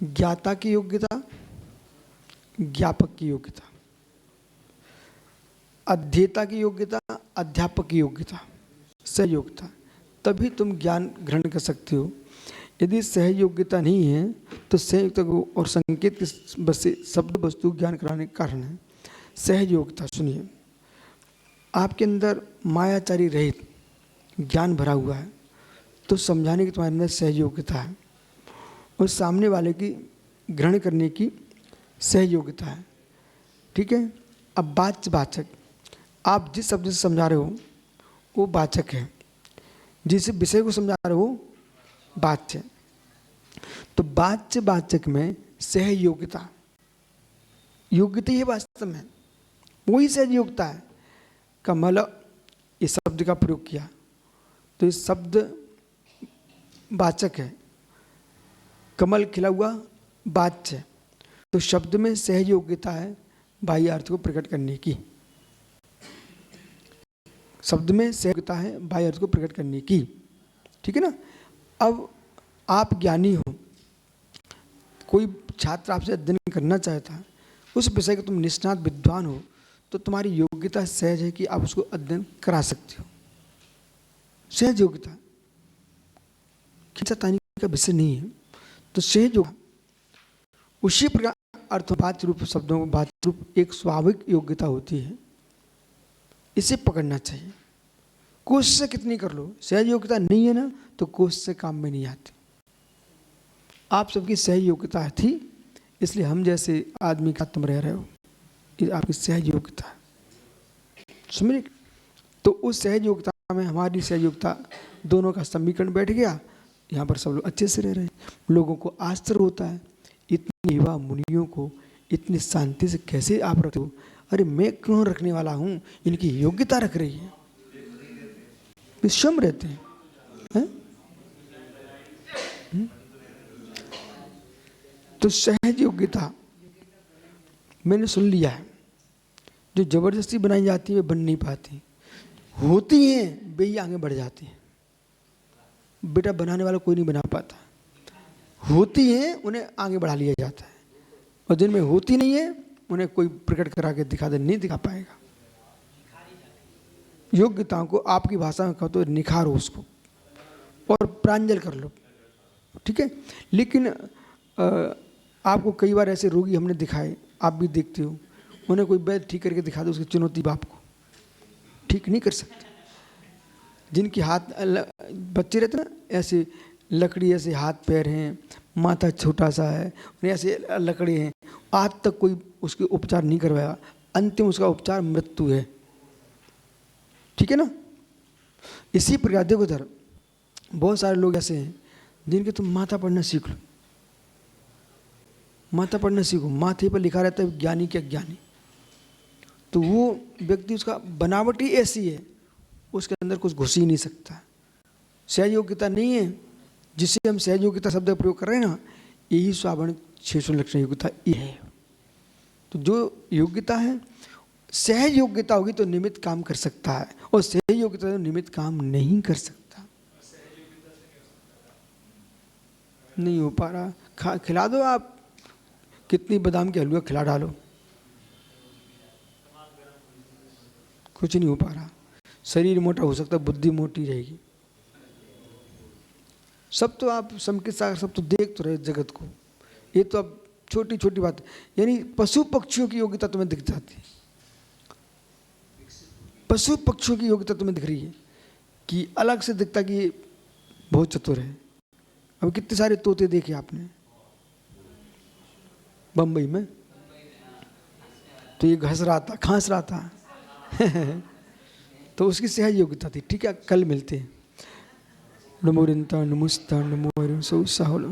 ज्ञाता की योग्यता, ज्ञापक की योग्यता, अध्येता की योग्यता, अध्यापक की योग्यता, सहयोग्यता, तभी तुम ज्ञान ग्रहण कर सकते हो। यदि सहयोग्यता नहीं है तो संयुक्त और संकेत की बस से शब्द वस्तु ज्ञान कराने का कारण है। सहयोग्यता सुनिए, आपके अंदर मायाचारी रहित ज्ञान भरा हुआ है तो समझाने की तुम्हारे अंदर सहयोग्यता है और सामने वाले की ग्रहण करने की सहयोग्यता है। ठीक है। अब वाचक, आप जिस शब्द से समझा रहे हो वो वाचक है, जिस विषय को समझा रहे हो वाच्य। तो वाचक में सहयोगिता, योग्यता ही वास्तव में वही सहयोगिता है। कमल इस शब्द का प्रयोग किया तो इस शब्द वाचक है, कमल खिला हुआ वाच्य। तो शब्द में सहयोगिता है बाह्य अर्थ को प्रकट करने की, शब्द में सहयोगिता है बाह्य अर्थ को प्रकट करने की। ठीक है ना। अब आप ज्ञानी हो, कोई छात्र आपसे अध्ययन करना चाहता है, उस विषय का तुम निष्णात विद्वान हो तो तुम्हारी योग्यता सहज है कि आप उसको अध्ययन करा सकते हो। सहज योग्यता, खींचातानी का विषय नहीं है। तो सहज योग्यता उसी प्रकार अर्थवाच्य रूप शब्दों को वाच्य रूप एक स्वाभाविक योग्यता होती है, इसे पकड़ना चाहिए। कोशिश कितनी कर लो, सहज योग्यता नहीं है ना तो कोशिश से काम में नहीं आती। आप सबकी सहज योग्यता थी, इसलिए हम जैसे आदमी का तुम रह रहे हो, ये आपकी सहज योग्यता है। समझे। तो उस सहज योग्यता में हमारी सहज योग्यता दोनों का समीकरण बैठ गया, यहाँ पर सब लोग अच्छे से रह रहे हैं। लोगों को आश्चर्य होता है, इतनी युवा मुनियों को इतनी शांति से कैसे आप रखते हो। अरे मैं क्यों रखने वाला हूँ, इनकी योग्यता रख रही है, विषम रहते हैं, है? तो सहज योग्यता मैंने सुन लिया है, जो जबरदस्ती बनाई जाती है वे बन नहीं पाती, होती हैं वे ही आगे बढ़ जाती हैं। बेटा बनाने वाला कोई नहीं बना पाता, होती हैं उन्हें आगे बढ़ा लिया जाता है, और जिनमें होती नहीं है उन्हें कोई प्रकट करा के दिखा दे, नहीं दिखा पाएगा। योग्यताओं को आपकी भाषा में कहो तो निखारो उसको और प्रांजल कर लो। ठीक है। लेकिन आपको कई बार ऐसे रोगी हमने दिखाए, आप भी देखते हो, उन्हें कोई वैद्य ठीक करके दिखा दो, उसकी चुनौती बाप को ठीक नहीं कर सकते। जिनके हाथ बच्चे रहते ना ऐसे लकड़ी, ऐसे हाथ पैर हैं, माथा छोटा सा है, उन्हें ऐसे लकड़ी हैं, आज तक कोई उसके उपचार नहीं करवाया, अंतिम उसका उपचार मृत्यु है। ठीक है ना। इसी प्रकार देखो इधर बहुत सारे लोग ऐसे हैं जिनके तुम माथा पढ़ना सीख लो, माथा पढ़ना सीखो, माथे पर लिखा रहता है ज्ञानी के अज्ञानी। तो वो व्यक्ति, उसका बनावट ही ऐसी है, उसके अंदर कुछ घुस ही नहीं सकता। सहज योग्यता नहीं है, जिससे हम सहज योग्यता शब्द का प्रयोग कर रहे हैं ना, यही स्वावर्ण 600 लक्षण योग्यता ये है। तो जो योग्यता है, सहज योग्यता होगी तो निमित्त काम कर सकता है, और सहज योग्यता तो निमित्त काम नहीं कर सकता। नहीं हो पा रहा, खिला दो आप, कितनी बादाम के हलवा खिला डालो, कुछ नहीं हो पा रहा। शरीर मोटा हो सकता, बुद्धि मोटी रहेगी। सब तो आप समकित सागर सब तो देख तो रहे जगत को, ये तो अब छोटी छोटी बात, यानी पशु पक्षियों की योग्यता तुम्हें दिख जाती है, पशु पक्षियों की योग्यता तुम्हें दिख रही है कि अलग से दिखता कि ये बहुत चतुर है। अब कितने सारे तोते देखे आपने बंबई में, तो ये घस रहा था, खांस रहा था तो उसकी सहज योग्यता थी। ठीक है, कल मिलते हैं। नमो रिंता नमुस्ता नमो सौ साहलो।